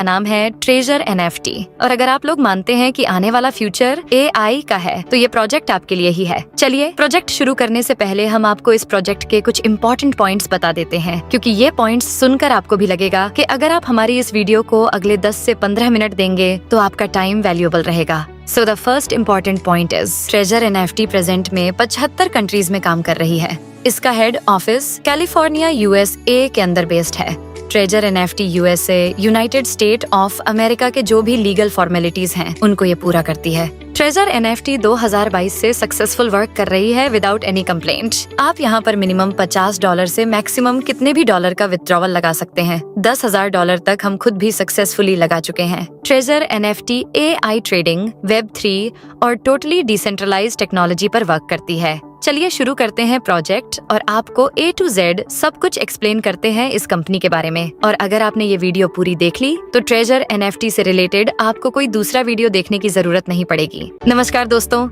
नाम है treasure NFT। और अगर आप लोग मानते हैं कि आने वाला फ्यूचर AI का है तो ये प्रोजेक्ट आपके लिए ही है। चलिए प्रोजेक्ट शुरू करने से पहले हम आपको इस प्रोजेक्ट के कुछ इम्पोर्टेंट पॉइंट्स बता देते हैं, क्योंकि ये पॉइंट्स सुनकर आपको भी लगेगा कि अगर आप हमारी इस वीडियो को अगले 10 से 15 मिनट देंगे तो आपका टाइम वैल्यूएबल रहेगा। So the first important point is treasure NFT present में 75 कंट्रीज में काम कर रही है। इसका हेड ऑफिस कैलिफोर्निया USA के अंदर बेस्ड है। Treasure NFT USA United state of America के जो भी लीगल फॉर्मेलिटीज हैं उनको ये पूरा करती है। ट्रेजर NFT 2022 से सक्सेसफुल वर्क कर रही है विदाउट एनी कंप्लेंट। आप यहाँ पर मिनिमम $50 से मैक्सिमम कितने भी डॉलर का विथड्रॉवल लगा सकते हैं। $10,000 तक हम खुद भी सक्सेसफुली लगा चुके हैं। Treasure NFT AI trading, Web3 और टोटली डिसेंट्रलाइज्ड टेक्नोलॉजी पर वर्क करती है। चलिए शुरू करते हैं प्रोजेक्ट और आपको A to Z सब कुछ एक्सप्लेन करते हैं इस कंपनी के बारे में। और अगर आपने ये वीडियो पूरी देख ली तो ट्रेजर NFT से रिलेटेड आपको कोई दूसरा वीडियो देखने की जरूरत नहीं पड़ेगी। नमस्कार दोस्तों,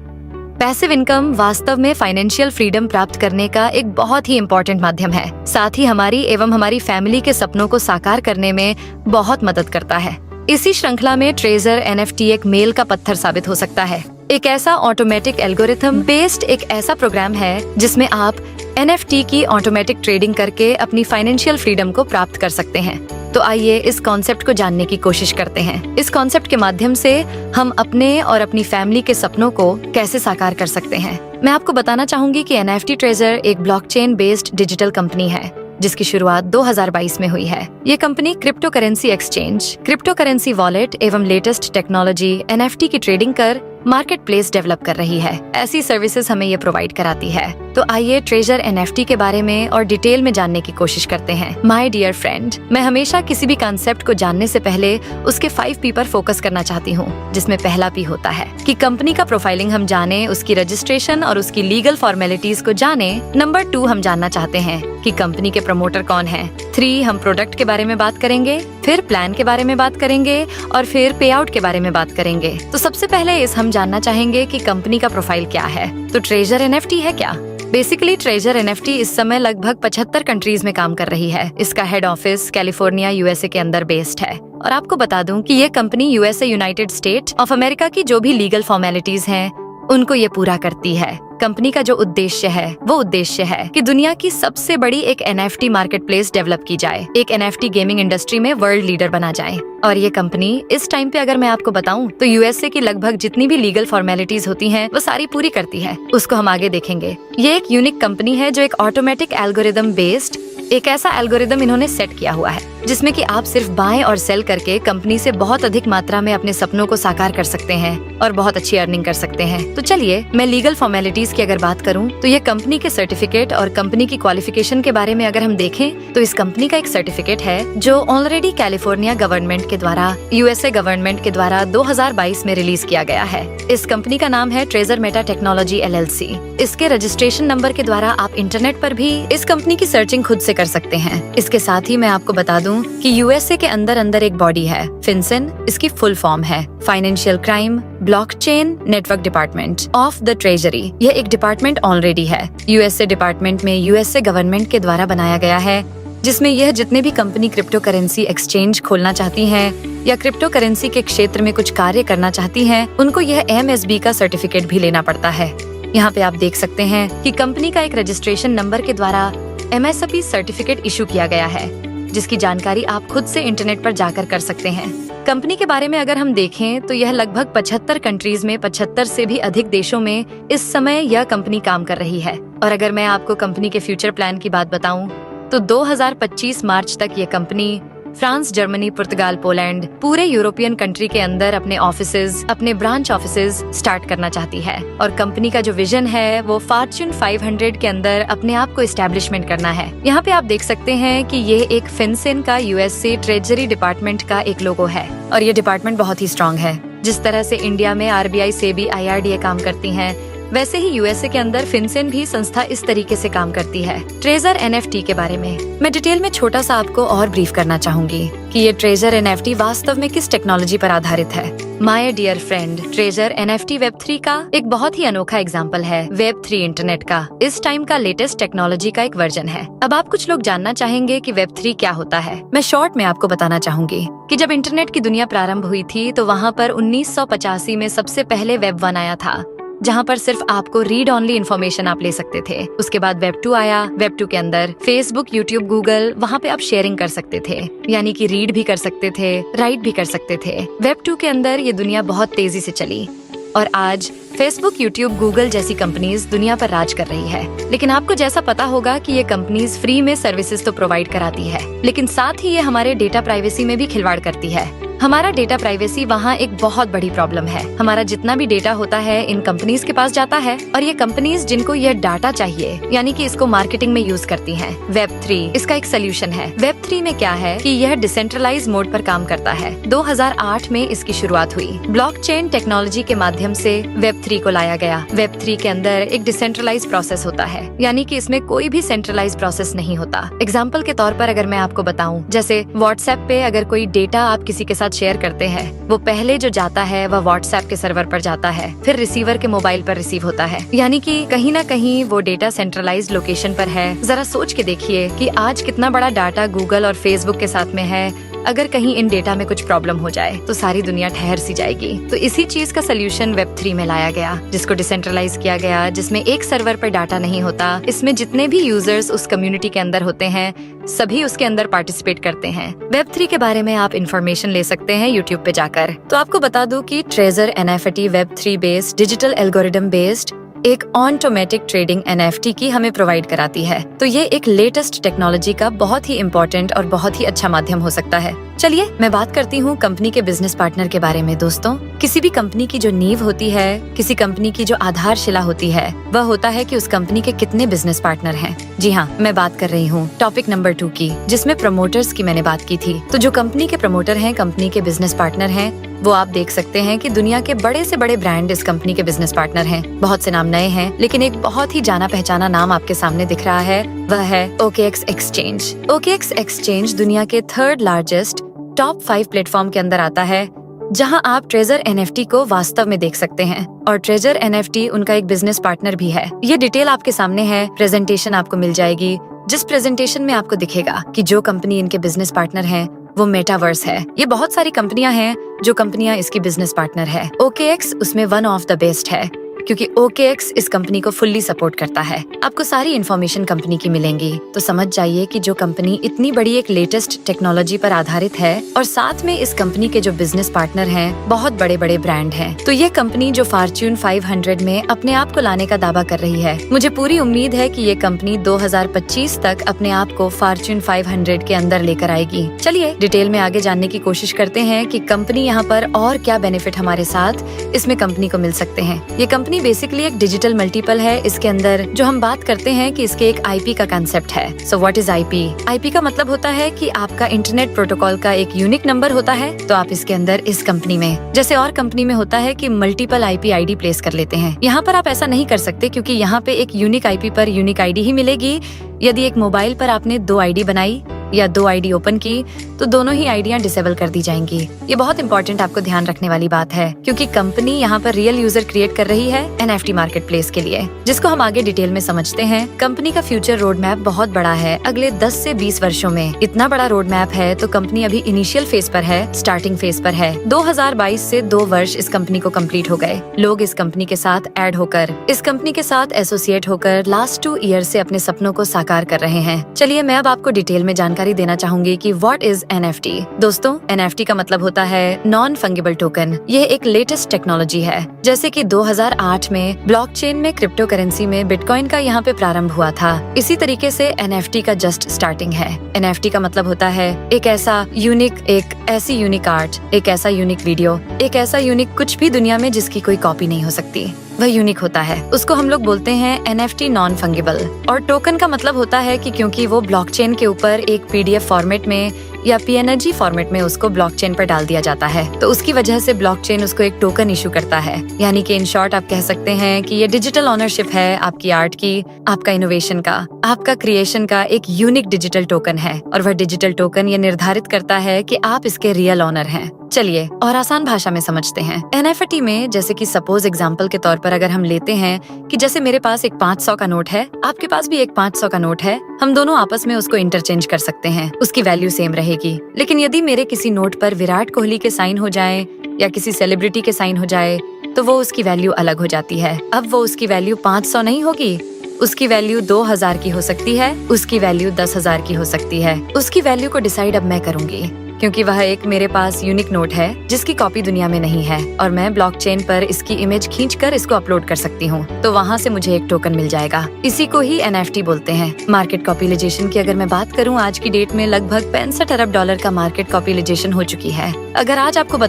पैसिव इनकम वास्तव में फाइनेंशियल फ्रीडम प्राप्त करने का एक बहुत ही इम्पोर्टेंट माध्यम है। साथ ही हमारी एवं हमारी फैमिली के सपनों को साकार करने में बहुत मदद करता है। इसी श्रृंखला में ट्रेजर NFT एक मेल का पत्थर साबित हो सकता है। एक ऐसा ऑटोमेटिक एल्गोरिथम बेस्ड एक ऐसा प्रोग्राम है जिसमें आप NFT की ऑटोमेटिक ट्रेडिंग करके अपनी फाइनेंशियल फ्रीडम को प्राप्त कर सकते हैं। तो आइए इस कॉन्सेप्ट को जानने की कोशिश करते हैं। इस कॉन्सेप्ट के माध्यम से हम अपने और अपनी फैमिली के सपनों को कैसे साकार कर सकते हैं। मैं आपको बताना चाहूंगी कि NFT ट्रेजर एक ब्लॉकचेन बेस्ड डिजिटल कंपनी है जिसकी शुरुआत 2022 में हुई है। ये company crypto currency exchange, crypto currency wallet एवं लेटेस्ट टेक्नोलॉजी NFT की ट्रेडिंग कर मार्केट प्लेस डेवलप कर रही है। ऐसी सर्विसेज हमें ये प्रोवाइड कराती है। तो आइए ट्रेजर NFT के बारे में और डिटेल में जानने की कोशिश करते हैं। माय डियर फ्रेंड, मैं हमेशा किसी भी कॉन्सेप्ट को जानने से पहले उसके 5 P पर फोकस करना चाहती हूँ, जिसमें पहला P होता है कि कंपनी का प्रोफाइलिंग हम जाने, उसकी रजिस्ट्रेशन और उसकी लीगल फॉर्मेलिटीज को जाने। नंबर 2 हम जानना चाहते हैं कि कंपनी के प्रमोटर कौन है। 3 हम प्रोडक्ट के बारे में बात करेंगे, फिर प्लान के बारे में बात करेंगे और फिर पे आउट के बारे में बात करेंगे। तो सबसे पहले हम जानना चाहेंगे कि कंपनी का प्रोफाइल क्या है। तो ट्रेजर NFT है क्या? बेसिकली ट्रेजर NFT इस समय लगभग 75 कंट्रीज में काम कर रही है। इसका हेड ऑफिस कैलिफोर्निया USA के अंदर बेस्ड है। और आपको बता दूं कि ये company USA United state of America की जो भी लीगल फॉर्मेलिटीज हैं उनको ये पूरा करती है। कंपनी का जो उद्देश्य है वो उद्देश्य है कि दुनिया की सबसे बड़ी एक NFT मार्केट प्लेस डेवलप की जाए, एक NFT गेमिंग इंडस्ट्री में वर्ल्ड लीडर बना जाए। और ये कंपनी इस टाइम पे अगर मैं आपको बताऊं तो USA की लगभग जितनी भी लीगल फॉर्मेलिटीज होती हैं वो सारी पूरी करती है। उसको हम आगे देखेंगे। ये एक यूनिक कंपनी है जो एक ऑटोमेटिक एल्गोरिदम बेस्ड एक ऐसा एल्गोरिदम इन्होंने सेट किया हुआ है जिसमें कि आप सिर्फ बाय और सेल करके कंपनी से बहुत अधिक मात्रा में अपने सपनों को साकार कर सकते हैं और बहुत अच्छी अर्निंग कर सकते हैं। तो चलिए मैं लीगल फॉर्मेलिटीज की अगर बात करूं तो ये कंपनी के सर्टिफिकेट और कंपनी की क्वालिफिकेशन के बारे में अगर हम देखें तो इस कंपनी का एक सर्टिफिकेट है जो ऑलरेडी कैलिफोर्निया गवर्नमेंट के द्वारा USA गवर्नमेंट के द्वारा 2022 में रिलीज किया गया है। इस कंपनी का नाम है ट्रेजर मेटा टेक्नोलॉजी LLC। इसके रजिस्ट्रेशन नंबर के द्वारा आप इंटरनेट पर भी इस कंपनी की सर्चिंग खुद से कर सकते हैं। इसके साथ ही मैं आपको बता दूं कि USA के अंदर एक बॉडी है FinCEN। इसकी फुल फॉर्म है financial crime blockchain network department of the treasury. यह एक डिपार्टमेंट ऑलरेडी है USA डिपार्टमेंट में USA गवर्नमेंट के द्वारा बनाया गया है, जिसमें यह जितने भी कंपनी क्रिप्टो करेंसी एक्सचेंज खोलना चाहती हैं या क्रिप्टो करेंसी के क्षेत्र में कुछ कार्य करना चाहती हैं उनको यह MSB का सर्टिफिकेट भी लेना पड़ता है। यहाँ पे आप देख सकते हैं कि कंपनी का एक रजिस्ट्रेशन नंबर के द्वारा MSB सर्टिफिकेट इशू किया गया है, जिसकी जानकारी आप खुद से इंटरनेट पर जाकर कर सकते हैं। कंपनी के बारे में अगर हम देखें तो यह लगभग 75 कंट्रीज में 75 से भी अधिक देशों में इस समय यह कंपनी काम कर रही है। और अगर मैं आपको कंपनी के फ्यूचर प्लान की बात बताऊं तो 2025 मार्च तक ये कंपनी फ्रांस, जर्मनी, पुर्तगाल, पोलैंड पूरे यूरोपियन कंट्री के अंदर अपने ऑफिसेज, अपने ब्रांच ऑफिसेज स्टार्ट करना चाहती है। और कंपनी का जो विजन है वो फॉर्च्यून 500 के अंदर अपने आप को एस्टेब्लिशमेंट करना है। यहाँ पे आप देख सकते हैं कि ये एक FinCEN का USA ट्रेजरी डिपार्टमेंट का एक लोगो है और ये डिपार्टमेंट बहुत ही स्ट्रॉन्ग है। जिस तरह से इंडिया में RBI, SEBI, IRDA काम करती हैं, वैसे ही यूएसए के अंदर फिनसेन भी संस्था इस तरीके से काम करती है। ट्रेजर एनएफटी के बारे में मैं डिटेल में छोटा सा आपको और ब्रीफ करना चाहूंगी कि ये ट्रेजर एनएफटी वास्तव में किस टेक्नोलॉजी पर आधारित है। My dear friend, treasure NFT वेब3 का एक बहुत ही अनोखा एग्जाम्पल है। वेब3 इंटरनेट का इस टाइम का लेटेस्ट टेक्नोलॉजी का एक वर्जन है। अब आप कुछ लोग जानना चाहेंगे कि वेब3 क्या होता है। मैं शॉर्ट में आपको बताना चाहूंगी कि जब इंटरनेट की दुनिया प्रारंभ हुई थी तो वहाँ पर 1985 में सबसे पहले वेब 1 आया था, जहाँ पर सिर्फ आपको रीड ऑनली इन्फॉर्मेशन आप ले सकते थे। उसके बाद वेब 2 आया। वेब 2 के अंदर फेसबुक, यूट्यूब, गूगल, वहाँ पे आप शेयरिंग कर सकते थे, यानी कि रीड भी कर सकते थे, राइट भी कर सकते थे। वेब 2 के अंदर ये दुनिया बहुत तेजी से चली और आज फेसबुक, यूट्यूब, गूगल जैसी कंपनीज दुनिया पर राज कर रही है। लेकिन आपको जैसा पता होगा कि ये कंपनीज फ्री में सर्विसेज तो प्रोवाइड कराती है, लेकिन साथ ही ये हमारे डेटा प्राइवेसी में भी खिलवाड़ करती है। हमारा डेटा प्राइवेसी वहाँ एक बहुत बड़ी प्रॉब्लम है। हमारा जितना भी डेटा होता है इन कंपनीज के पास जाता है और ये कंपनीज जिनको ये डाटा चाहिए यानी कि इसको मार्केटिंग में यूज करती हैं। वेब 3 इसका एक सोल्यूशन है। वेब 3 में क्या है कि यह डिसेंट्रलाइज मोड पर काम करता है। 2008 में इसकी शुरुआत हुई। ब्लॉकचेन टेक्नोलॉजी के माध्यम से वेब 3 को लाया गया। वेब 3 के अंदर एक डिसेंट्रलाइज प्रोसेस होता है, यानी कि इसमें कोई भी सेंट्रलाइज प्रोसेस नहीं होता। एग्जाम्पल के तौर पर अगर मैं आपको बताऊं, जैसे व्हाट्सएप पे अगर कोई डेटा आप किसी के साथ शेयर करते हैं, वो पहले जो जाता है वह व्हाट्सएप के सर्वर पर जाता है, फिर रिसीवर के मोबाइल पर रिसीव होता है, यानी कि कहीं ना कहीं वो डेटा सेंट्रलाइज्ड लोकेशन पर है। जरा सोच के देखिए कि आज कितना बड़ा डाटा गूगल और फेसबुक के साथ में है। अगर कहीं इन डेटा में कुछ प्रॉब्लम हो जाए तो सारी दुनिया ठहर सी जाएगी। तो इसी चीज का सोल्यूशन वेब 3 में लाया गया, जिसको डिसेंट्रलाइज किया गया, जिसमें एक सर्वर पर डाटा नहीं होता। इसमें जितने भी यूजर्स उस कम्युनिटी के अंदर होते हैं सभी उसके अंदर पार्टिसिपेट करते हैं। वेब 3 के बारे में आप इन्फॉर्मेशन ले सकते हैं यूट्यूब पे जाकर। तो आपको बता दूं कि treasure NFT web 3 based digital algorithm based एक ऑटोमेटिक ट्रेडिंग एनएफटी की हमें प्रोवाइड कराती है। तो ये एक लेटेस्ट टेक्नोलॉजी का बहुत ही इम्पोर्टेंट और बहुत ही अच्छा माध्यम हो सकता है। चलिए मैं बात करती हूँ कंपनी के बिजनेस पार्टनर के बारे में। दोस्तों, किसी भी कंपनी की जो नींव होती है, किसी कंपनी की जो आधारशिला होती है, वह होता है कि उस कंपनी के कितने बिजनेस पार्टनर हैं। जी हाँ, मैं बात कर रही हूँ टॉपिक नंबर 2 की, जिसमें प्रमोटर्स की मैंने बात की थी। तो जो कंपनी के प्रमोटर हैं, कंपनी के बिजनेस पार्टनर हैं, वो आप देख सकते हैं कि दुनिया के बड़े से बड़े ब्रांड इस कंपनी के बिजनेस पार्टनर हैं। बहुत से नाम नए हैं, लेकिन एक बहुत ही जाना पहचाना नाम आपके सामने दिख रहा है, वह है OKX एक्सचेंज। OKX एक्सचेंज दुनिया के 3rd लार्जेस्ट टॉप 5 प्लेटफॉर्म के अंदर आता है, जहां आप ट्रेजर एनएफटी को वास्तव में देख सकते हैं। और ट्रेजर एनएफटी उनका एक बिजनेस पार्टनर भी है। ये डिटेल आपके सामने है, प्रेजेंटेशन आपको मिल जाएगी, जिस प्रेजेंटेशन में आपको दिखेगा कि जो कंपनी इनके बिजनेस पार्टनर है वो मेटावर्स है। ये बहुत सारी कंपनियां हैं जो कंपनियां इसकी बिजनेस पार्टनर है। OKX उसमें वन ऑफ द बेस्ट है, क्योंकि OKX इस कंपनी को फुल्ली सपोर्ट करता है। आपको सारी इन्फॉर्मेशन कंपनी की मिलेंगी, तो समझ जाइए कि जो कंपनी इतनी बड़ी एक लेटेस्ट टेक्नोलॉजी पर आधारित है और साथ में इस कंपनी के जो बिजनेस पार्टनर हैं बहुत बड़े बड़े ब्रांड हैं। तो ये कंपनी जो फॉर्च्यून 500 में अपने आप को लाने का दावा कर रही है, मुझे पूरी उम्मीद है कि ये कंपनी 2025 तक अपने आप को फॉर्च्यून 500 के अंदर लेकर आएगी। चलिए डिटेल में आगे जानने की कोशिश करते हैं कि कंपनी यहाँ पर और क्या बेनिफिट हमारे साथ इसमें कंपनी को मिल सकते हैं। ये कंपनी बेसिकली एक डिजिटल मल्टीपल है। इसके अंदर जो हम बात करते हैं कि इसके एक आईपी का कंसेप्ट है। So what is IP? IP का मतलब होता है कि आपका इंटरनेट प्रोटोकॉल का एक यूनिक नंबर होता है। तो आप इसके अंदर इस कंपनी में, जैसे और कंपनी में होता है कि मल्टीपल आईपी आईडी प्लेस कर लेते हैं, यहाँ पर आप ऐसा नहीं कर सकते, क्योंकि यहाँ पे एक यूनिक आईपी पर यूनिक आईडी ही मिलेगी। यदि एक मोबाइल पर आपने 2 आईडी बनाई या 2 आईडी ओपन की तो दोनों ही आईडियां डिसेबल कर दी जाएंगी। ये बहुत इंपॉर्टेंट आपको ध्यान रखने वाली बात है, क्योंकि कंपनी यहाँ पर रियल यूजर क्रिएट कर रही है एनएफटी मार्केट प्लेस के लिए, जिसको हम आगे डिटेल में समझते हैं। कंपनी का फ्यूचर रोड मैप बहुत बड़ा है। अगले 10 से 20 वर्षों में इतना बड़ा रोड मैप है, तो कंपनी अभी इनिशियल फेज पर है, स्टार्टिंग फेज पर है। 2022 से 2 वर्ष इस कंपनी को कंप्लीट हो गए। लोग इस कंपनी के साथ ऐड होकर, इस कंपनी के साथ एसोसिएट होकर लास्ट 2 ईयर से अपने सपनों को साकार कर रहे हैं। चलिए मैं अब आपको डिटेल में जानकारी देना चाहूंगी कि व्हाट इज एनएफटी। दोस्तों, एनएफटी का मतलब होता है नॉन फंगिबल टोकन। यह एक लेटेस्ट टेक्नोलॉजी है। जैसे कि 2008 में ब्लॉकचेन में क्रिप्टो करेंसी में बिटकॉइन का यहाँ पे प्रारंभ हुआ था, इसी तरीके से एनएफटी का जस्ट स्टार्टिंग है। एनएफटी का मतलब होता है एक ऐसा यूनिक, एक ऐसी यूनिक आर्ट, एक ऐसा यूनिक वीडियो, एक ऐसा यूनिक कुछ भी दुनिया में जिसकी कोई कॉपी नहीं हो सकती। वह यूनिक होता है। उसको हम लोग बोलते हैं NFT नॉन फंगिबल। और टोकन का मतलब होता है कि क्योंकि वो ब्लॉकचेन के ऊपर एक PDF फॉर्मेट में या PNG फॉर्मेट में उसको ब्लॉकचेन पर डाल दिया जाता है, तो उसकी वजह से ब्लॉकचेन उसको एक टोकन इशू करता है। यानी कि इन शॉर्ट आप कह सकते हैं कि ये डिजिटल ऑनरशिप है आपकी आर्ट की, आपका इनोवेशन का, आपका क्रिएशन का एक यूनिक डिजिटल टोकन है। और वह डिजिटल टोकन ये निर्धारित करता है कि आप इसके रियल ऑनर हैं। चलिए और आसान भाषा में समझते हैं। NFT में जैसे कि सपोज एग्जांपल के तौर पर अगर हम लेते हैं कि जैसे मेरे पास एक 500 का नोट है, आपके पास भी एक 500 का नोट है, हम दोनों आपस में उसको इंटरचेंज कर सकते हैं, उसकी वैल्यू सेम रहेगी। लेकिन यदि मेरे किसी नोट पर विराट कोहली के साइन हो जाए या किसी सेलिब्रिटी के साइन हो जाए तो वो उसकी वैल्यू अलग हो जाती है। अब वो उसकी वैल्यू 500 नहीं होगी, उसकी वैल्यू 2000 की हो सकती है, उसकी वैल्यू 10,000 की हो सकती है। उसकी वैल्यू को डिसाइड अब मैं करूंगी, क्योंकि वह एक मेरे पास यूनिक नोट है जिसकी कॉपी दुनिया में नहीं है और मैं ब्लॉकचेन पर इसकी इमेज खींचकर इसको अपलोड कर सकती हूँ, तो वहाँ से मुझे एक टोकन मिल जाएगा। इसी को ही NFT बोलते हैं। मार्केट कैपिटलाइजेशन की अगर मैं बात करूँ, आज की डेट में लगभग $65 अरब का मार्केट कैपिटलाइजेशन हो चुकी है। अगर आज आपको